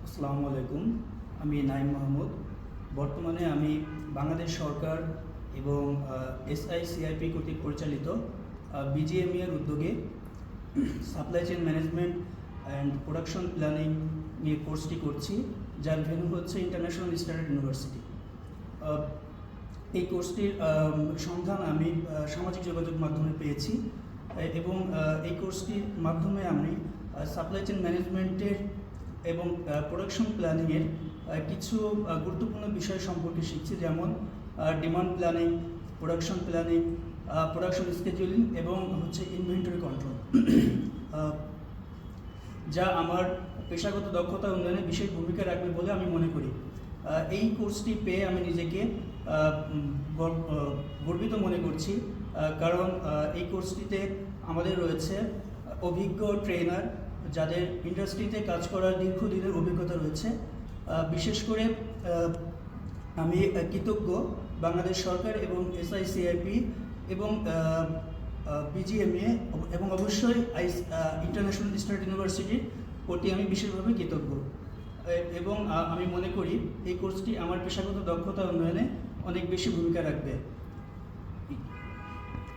আসসালামু আলাইকুম। আমি নাইম মাহমুদ। বর্তমানে আমি বাংলাদেশ সরকার এবং SICIP কর্তৃক পরিচালিত BGME এর উদ্যোগে supply chain management and production planning নিয়ে কোর্সটি করছি, যার ভেন্যু হচ্ছে ইন্টারন্যাশনাল স্ট্যান্ডার্ড ইউনিভার্সিটি। এই কোর্সটির সন্ধান আমি সামাজিক যোগাযোগ মাধ্যমে পেয়েছি এবং এই কোর্সটির মাধ্যমে আমি সাপ্লাই চেইন ম্যানেজমেন্টের এবং প্রোডাকশন প্ল্যানিংয়ের কিছু গুরুত্বপূর্ণ বিষয় সম্পর্কে শিখছি, যেমন demand planning, production planning, production scheduling এবং ইনভেন্টরি কন্ট্রোল, যা আমার পেশাগত দক্ষতা উন্নয়নে বিশেষ ভূমিকা রাখবে বলে আমি মনে করি। এই কোর্সটি পেয়ে আমি নিজেকে গর্বিত মনে করছি, কারণ এই কোর্সটিতে আমাদের রয়েছে অভিজ্ঞ ট্রেনার, যাদের ইন্ডাস্ট্রিতে কাজ করার দীর্ঘদিনের অভিজ্ঞতা রয়েছে। বিশেষ করে আমি কৃতজ্ঞ বাংলাদেশ সরকার এবং SICIP এবং BGME এবং অবশ্যই ইন্টারন্যাশনাল স্ট্যান্ডার্ড ইউনিভার্সিটির প্রতি আমি বিশেষভাবে কৃতজ্ঞ এবং আমি মনে করি এই কোর্সটি আমার পেশাগত দক্ষতা উন্নয়নে অনেক বেশি ভূমিকা রাখবে।